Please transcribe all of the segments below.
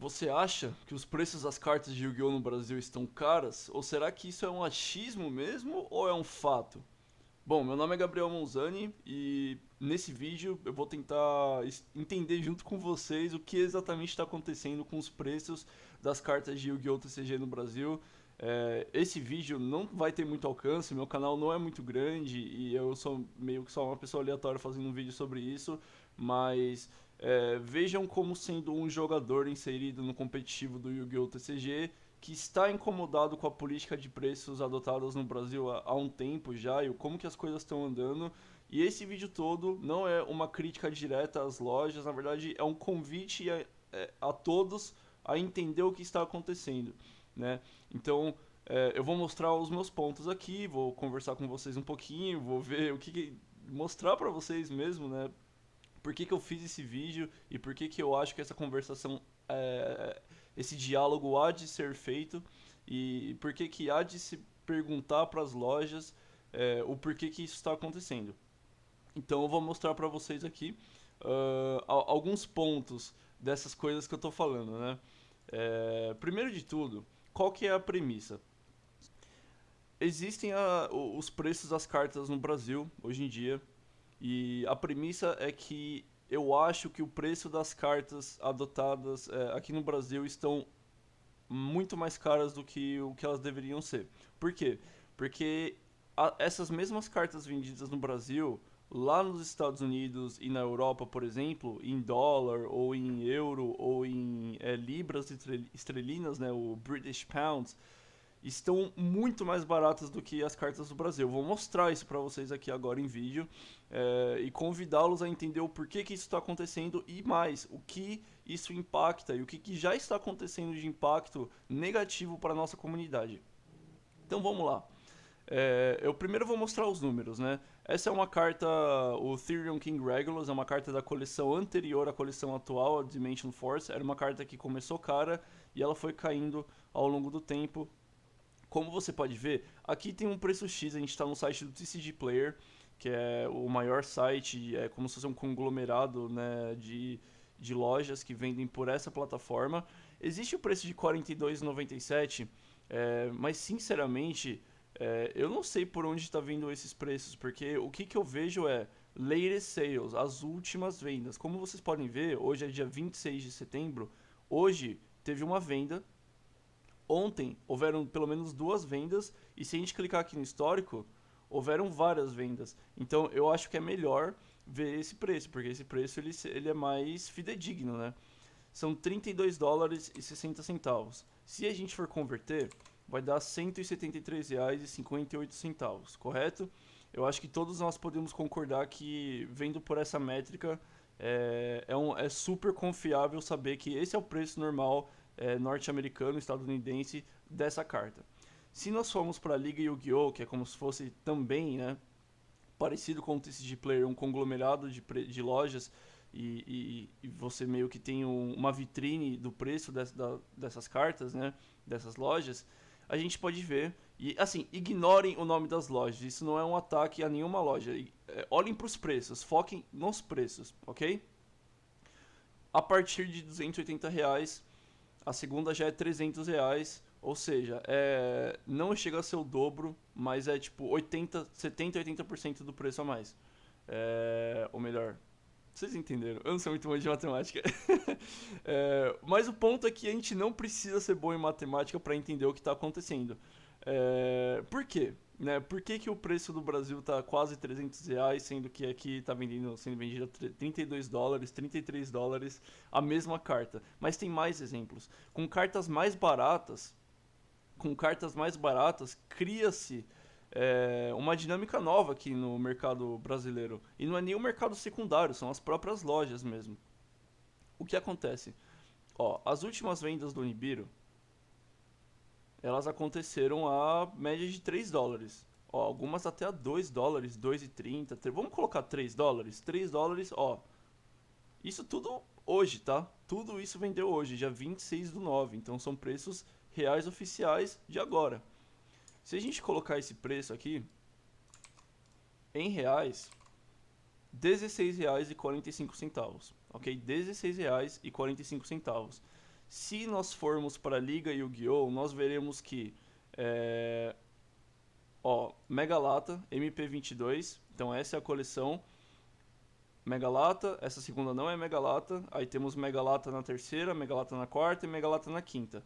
Você acha que os preços das cartas de Yu-Gi-Oh! No Brasil estão caras? Ou será que isso é um achismo mesmo ou é um fato? Bom, meu nome é Gabriel Monzani e nesse vídeo eu vou tentar entender junto com vocês o que exatamente está acontecendo com os preços das cartas de Yu-Gi-Oh! TCG no Brasil. Esse vídeo não vai ter muito alcance, meu canal não é muito grande e eu sou meio que só uma pessoa aleatória fazendo um vídeo sobre isso, mas vejam como sendo um jogador inserido no competitivo do Yu-Gi-Oh! TCG que está incomodado com a política de preços adotadas no Brasil há um tempo já e como que as coisas estão andando. E esse vídeo todo não é uma crítica direta às lojas, na verdade é um convite a todos a entender o que está acontecendo, né? Então, eu vou mostrar os meus pontos aqui, vou conversar com vocês um pouquinho, vou ver mostrar para vocês mesmo, né? Por que eu fiz esse vídeo e por que eu acho que essa conversação, esse diálogo há de ser feito e por que há de se perguntar para as lojas o porquê que isso está acontecendo. Então eu vou mostrar para vocês aqui alguns pontos dessas coisas que eu estou falando, né? Primeiro de tudo, qual que é a premissa? Existem os preços das cartas no Brasil hoje em dia e a premissa é que eu acho que o preço das cartas adotadas aqui no Brasil estão muito mais caras do que o que elas deveriam ser. Por quê? Porque essas mesmas cartas vendidas no Brasil, lá nos Estados Unidos e na Europa, por exemplo, em dólar ou em euro ou em libras esterlinas, né, o British Pounds, estão muito mais baratas do que as cartas do Brasil. Eu vou mostrar isso para vocês aqui agora em vídeo e convidá-los a entender o porquê que isso está acontecendo e mais, o que isso impacta e o que já está acontecendo de impacto negativo para a nossa comunidade. Então vamos lá. Eu primeiro vou mostrar os números, né? Essa é uma carta, o Therion King Regulus, é uma carta da coleção anterior à coleção atual, a Dimension Force. Era uma carta que começou cara e ela foi caindo ao longo do tempo. Como você pode ver, aqui tem um preço X, a gente está no site do TCG Player, que é o maior site, é como se fosse um conglomerado, né, de lojas que vendem por essa plataforma. Existe o preço de R$ 42,97, mas sinceramente eu não sei por onde está vindo esses preços, porque o que eu vejo é latest sales, as últimas vendas. Como vocês podem ver, hoje é dia 26 de setembro, hoje teve uma venda. Ontem houveram pelo menos duas vendas e se a gente clicar aqui no histórico, houveram várias vendas. Então eu acho que é melhor ver esse preço, porque esse preço ele é mais fidedigno, né? São 32 dólares e 60 centavos. Se a gente for converter, vai dar R$ 173,58, correto? Eu acho que todos nós podemos concordar que, vendo por essa métrica, é super confiável saber que esse é o preço normal norte-americano, estadunidense dessa carta. Se nós formos para a Liga Yu-Gi-Oh!, que é como se fosse também, né, parecido com o TCG Player, um conglomerado de lojas e você meio que tem uma vitrine do preço dessas cartas, né, dessas lojas, a gente pode ver, e assim, ignorem o nome das lojas, isso não é um ataque a nenhuma loja, olhem para os preços, foquem nos preços, ok? A partir de R$ 280, a segunda já é R$ 300, ou seja, não chega a ser o dobro, mas é tipo 70, 80% do preço a mais. Ou melhor, vocês entenderam, eu não sou muito bom de matemática. Mas o ponto é que a gente não precisa ser bom em matemática para entender o que está acontecendo. Por quê? Né? Por que o preço do Brasil está quase R$ 300, sendo que aqui está sendo vendido a 32 dólares, 33 dólares, a mesma carta? Mas tem mais exemplos. Com cartas mais baratas, cria-se uma dinâmica nova aqui no mercado brasileiro. E não é nem o mercado secundário, são as próprias lojas mesmo. O que acontece? Ó, as últimas vendas do Nibiru, elas aconteceram a média de 3 dólares. Ó, algumas até a 2 dólares, 2,30. Vamos colocar 3 dólares? 3 dólares, ó. Isso tudo hoje, tá? Tudo isso vendeu hoje, dia 26/9. Então são preços reais oficiais de agora. Se a gente colocar esse preço aqui em reais, R$ 16,45, ok? R$ 16,45. Se nós formos para a Liga Yu-Gi-Oh!, nós veremos que, é, ó, Mega Lata, MP22, então essa é a coleção. Mega Lata, essa segunda não é Mega Lata, aí temos Mega Lata na terceira, Mega Lata na quarta e Mega Lata na quinta.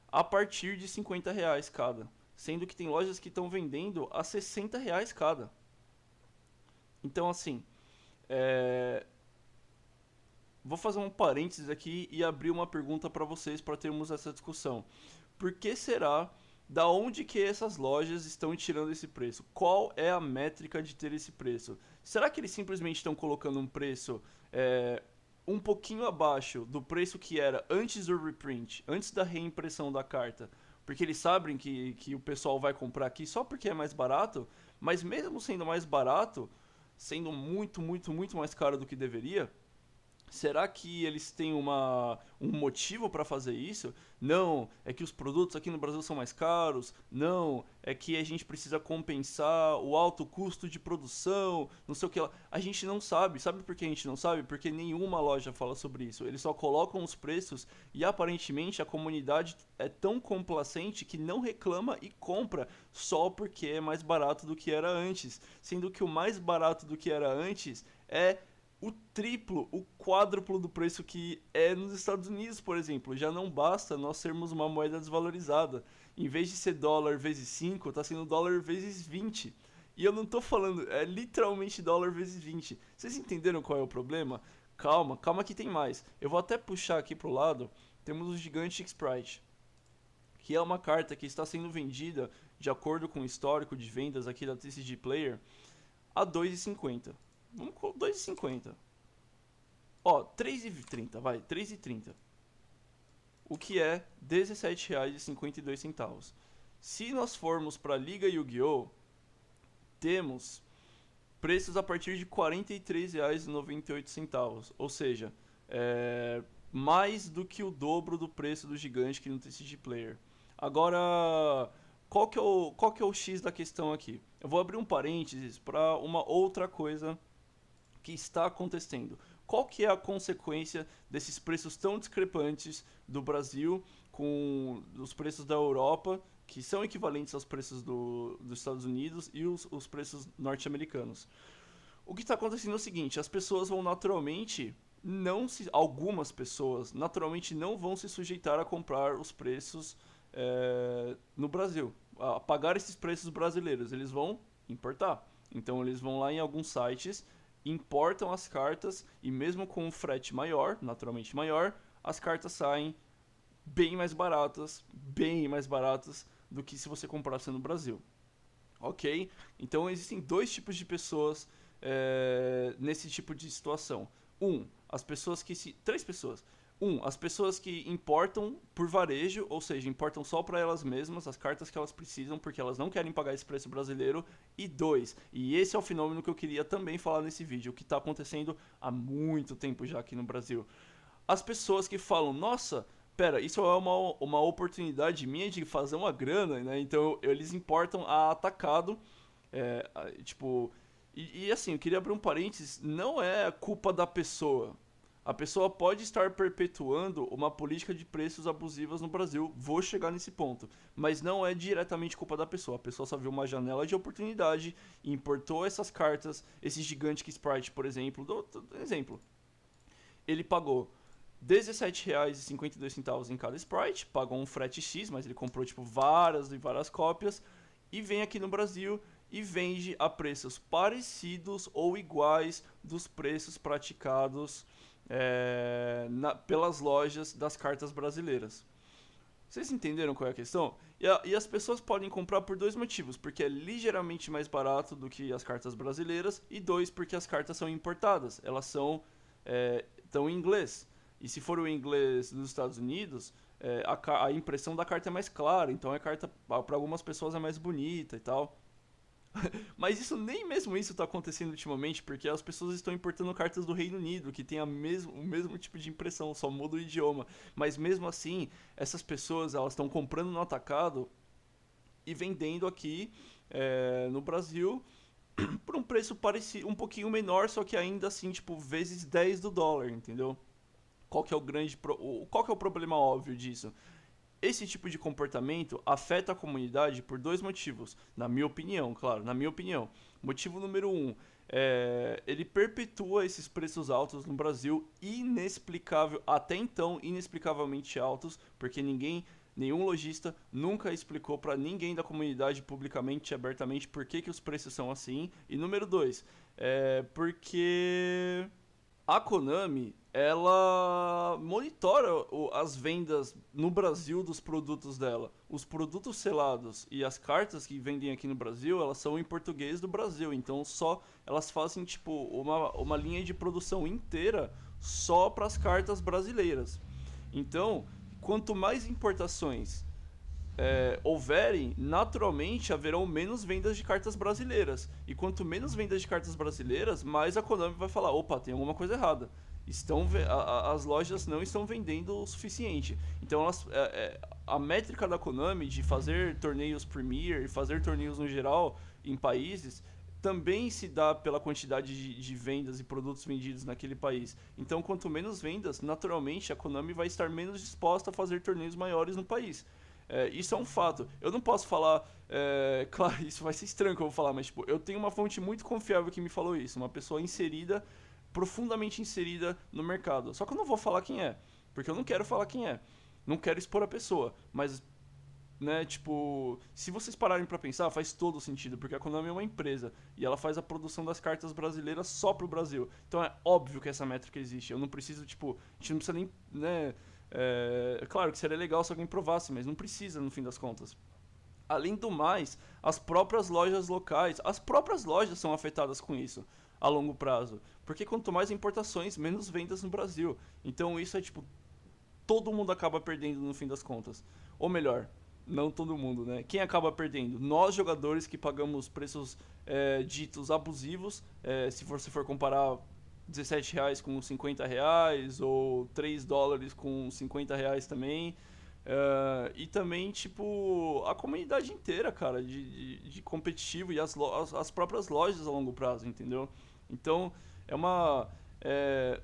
A partir de R$ 50 cada, sendo que tem lojas que estão vendendo a R$ 60 cada. Então, assim, é, vou fazer um parênteses aqui e abrir uma pergunta para vocês para termos essa discussão. Por que será? Da onde que essas lojas estão tirando esse preço? Qual é a métrica de ter esse preço? Será que eles simplesmente estão colocando um preço um pouquinho abaixo do preço que era antes do reprint, antes da reimpressão da carta? Porque eles sabem que o pessoal vai comprar aqui só porque é mais barato, mas mesmo sendo mais barato, sendo muito, muito, muito mais caro do que deveria, será que eles têm um motivo para fazer isso? Não, é que os produtos aqui no Brasil são mais caros. Não, é que a gente precisa compensar o alto custo de produção, não sei o que lá. A gente não sabe. Sabe por que a gente não sabe? Porque nenhuma loja fala sobre isso. Eles só colocam os preços e aparentemente a comunidade é tão complacente que não reclama e compra só porque é mais barato do que era antes. Sendo que o mais barato do que era antes é o triplo, o quádruplo do preço que é nos Estados Unidos, por exemplo. Já não basta nós sermos uma moeda desvalorizada. Em vez de ser dólar vezes 5, está sendo dólar vezes 20. E eu não estou falando, é literalmente dólar vezes 20. Vocês entenderam qual é o problema? Calma, calma que tem mais. Eu vou até puxar aqui pro lado, temos o Gigante Sprite, que é uma carta que está sendo vendida, de acordo com o histórico de vendas aqui da TCG Player, a 2,50. Vamos com 2,50. Ó, 3,30, vai, 3,30. O que é R$ 17,52. Se nós formos para a Liga Yu-Gi-Oh!, temos preços a partir de R$ 43,98. Ou seja, mais do que o dobro do preço do gigante que no TCG Player. Agora, qual que é o X da questão aqui? Eu vou abrir um parênteses para uma outra coisa que está acontecendo. Qual que é a consequência desses preços tão discrepantes do Brasil com os preços da Europa, que são equivalentes aos preços dos Estados Unidos e os preços norte-americanos? O que está acontecendo é o seguinte: as pessoas vão naturalmente algumas pessoas naturalmente não vão se sujeitar a comprar os preços no Brasil, a pagar esses preços brasileiros. Eles vão importar. Então eles vão lá em alguns sites, importam as cartas e mesmo com um frete maior, naturalmente maior, as cartas saem bem mais baratas do que se você comprasse no Brasil. Ok? Então existem dois tipos de pessoas nesse tipo de situação. As pessoas que se... Três pessoas. As pessoas que importam por varejo, ou seja, importam só para elas mesmas as cartas que elas precisam, porque elas não querem pagar esse preço brasileiro. E e esse é o fenômeno que eu queria também falar nesse vídeo, que está acontecendo há muito tempo já aqui no Brasil. As pessoas que falam, nossa, pera, isso é uma oportunidade minha de fazer uma grana, né? Então eles importam a atacado, tipo... E assim, eu queria abrir um parênteses, não é culpa da pessoa. A pessoa pode estar perpetuando uma política de preços abusivas no Brasil, vou chegar nesse ponto, mas não é diretamente culpa da pessoa. A pessoa só viu uma janela de oportunidade e importou essas cartas, esse Gigantic Sprite, por exemplo, exemplo. Ele pagou R$ 17,52 em cada Sprite, pagou um frete X, mas ele comprou tipo várias e várias cópias, e vem aqui no Brasil e vende a preços parecidos ou iguais dos preços praticados pelas lojas das cartas brasileiras. Vocês entenderam qual é a questão? E as pessoas podem comprar por dois motivos: porque é ligeiramente mais barato do que as cartas brasileiras, e dois, porque as cartas são importadas, elas estão em inglês. E se for o inglês dos Estados Unidos, a impressão da carta é mais clara, então a carta para algumas pessoas é mais bonita e tal. Mas nem mesmo isso está acontecendo ultimamente, porque as pessoas estão importando cartas do Reino Unido, que tem o mesmo tipo de impressão, só muda o idioma. Mas mesmo assim, essas pessoas elas estão comprando no atacado e vendendo aqui no Brasil por um preço parecido, um pouquinho menor, só que ainda assim, tipo, vezes 10 do dólar, entendeu? Qual que é o qual que é o problema óbvio disso? Esse tipo de comportamento afeta a comunidade por dois motivos, na minha opinião, claro, na minha opinião. Motivo número um, ele perpetua esses preços altos no Brasil, até então inexplicavelmente altos, porque nenhum lojista nunca explicou para ninguém da comunidade publicamente e abertamente por que os preços são assim. E número dois, porque a Konami, ela monitora as vendas no Brasil dos produtos dela. Os produtos selados e as cartas que vendem aqui no Brasil, elas são em português do Brasil. Então elas fazem tipo uma linha de produção inteira só para as cartas brasileiras. Então, quanto mais importações houverem, naturalmente haverão menos vendas de cartas brasileiras. E quanto menos vendas de cartas brasileiras, mais a Konami vai falar: opa, tem alguma coisa errada. As lojas não estão vendendo o suficiente. Então a métrica da Konami de fazer torneios Premier e fazer torneios no geral em países também se dá pela quantidade de vendas e produtos vendidos naquele país. Então, quanto menos vendas, naturalmente a Konami vai estar menos disposta a fazer torneios maiores no país. Isso é um fato. Eu não posso falar. Claro, isso vai ser estranho que eu vou falar, mas tipo, eu tenho uma fonte muito confiável que me falou isso. Uma pessoa inserida, profundamente inserida no mercado. Só que eu não vou falar quem é, porque eu não quero falar quem é. Não quero expor a pessoa. Mas, né, tipo, se vocês pararem pra pensar, faz todo sentido, porque a Konami é uma empresa e ela faz a produção das cartas brasileiras só pro Brasil. Então é óbvio que essa métrica existe. Eu não preciso, tipo, a gente não precisa nem, né. Claro que seria legal se alguém provasse, mas não precisa no fim das contas. Além do mais, as próprias lojas locais, as próprias lojas são afetadas com isso a longo prazo. Porque quanto mais importações, menos vendas no Brasil. Então isso é tipo, todo mundo acaba perdendo no fim das contas. Ou melhor, não todo mundo, né? Quem acaba perdendo? Nós, jogadores, que pagamos preços ditos abusivos. Se você for comparar R$17 com R$50, ou $3 com R$50 também. E também, tipo, a comunidade inteira, cara, de competitivo e as próprias lojas a longo prazo, entendeu? Então,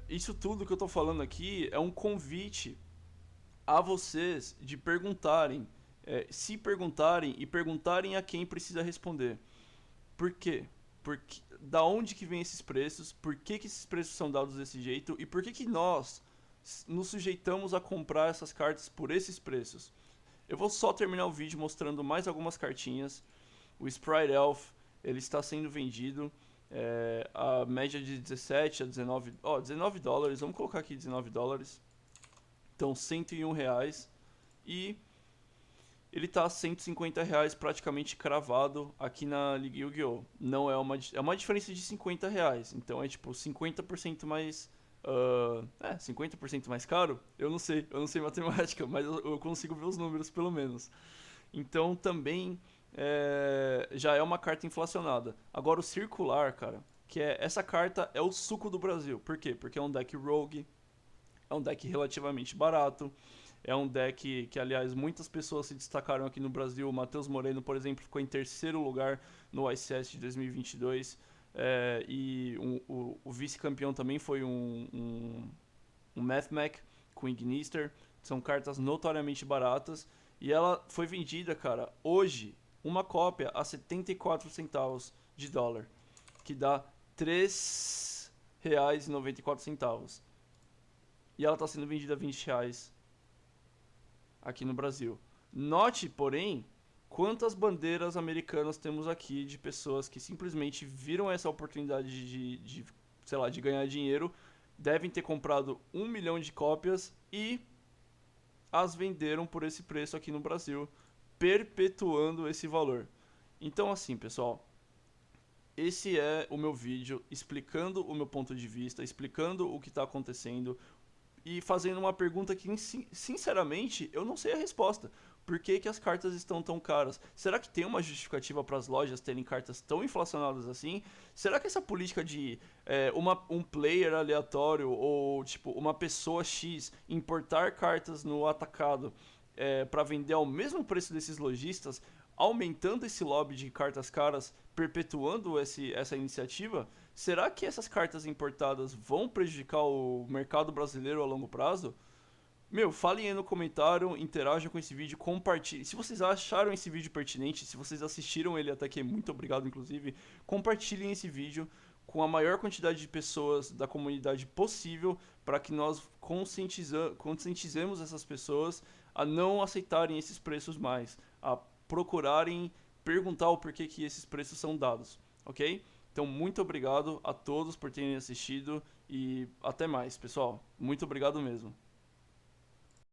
isso tudo que eu tô falando aqui é um convite a vocês de perguntarem, se perguntarem e perguntarem a quem precisa responder. Por quê? Da onde que vem esses preços? Por que esses preços são dados desse jeito? E por que nós nos sujeitamos a comprar essas cartas por esses preços? Eu vou só terminar o vídeo mostrando mais algumas cartinhas. O Sprite Elf, ele está sendo vendido a média de 17 a 19, $19, vamos colocar aqui $19. Então R$101. E ele tá a R$150 praticamente cravado aqui na Liga Yu-Gi-Oh! Não é uma diferença de R$50. Então é tipo 50% mais. 50% mais caro? Eu não sei matemática, mas eu consigo ver os números pelo menos. Então também já é uma carta inflacionada. Agora o circular, cara, essa carta é o suco do Brasil. Por quê? Porque é um deck rogue, é um deck relativamente barato. É um deck que, aliás, muitas pessoas se destacaram aqui no Brasil. O Matheus Moreno, por exemplo, ficou em terceiro lugar no ICS de 2022. E o vice-campeão também foi um Mathmech com Ignister. São cartas notoriamente baratas. E ela foi vendida, cara, hoje, uma cópia a 74 centavos de dólar. Que dá R$3,94. E ela está sendo vendida a R$20 aqui no Brasil. Note, porém, quantas bandeiras americanas temos aqui de pessoas que simplesmente viram essa oportunidade de ganhar dinheiro, devem ter comprado 1 milhão de cópias e as venderam por esse preço aqui no Brasil, perpetuando esse valor. Então, assim, pessoal, esse é o meu vídeo explicando o meu ponto de vista, explicando o que está acontecendo, e fazendo uma pergunta que, sinceramente, eu não sei a resposta. Por que as cartas estão tão caras? Será que tem uma justificativa para as lojas terem cartas tão inflacionadas assim? Será que essa política de um player aleatório ou tipo uma pessoa X importar cartas no atacado para vender ao mesmo preço desses lojistas, aumentando esse lobby de cartas caras, perpetuando essa iniciativa? será que essas cartas importadas vão prejudicar o mercado brasileiro a longo prazo? Meu, falem aí no comentário, interajam com esse vídeo, compartilhem. Se vocês acharam esse vídeo pertinente, se vocês assistiram ele até aqui, muito obrigado, inclusive. Compartilhem esse vídeo com a maior quantidade de pessoas da comunidade possível para que nós conscientizemos essas pessoas a não aceitarem esses preços mais, a procurarem perguntar o porquê que esses preços são dados, ok? Então, muito obrigado a todos por terem assistido e até mais, pessoal. Muito obrigado mesmo.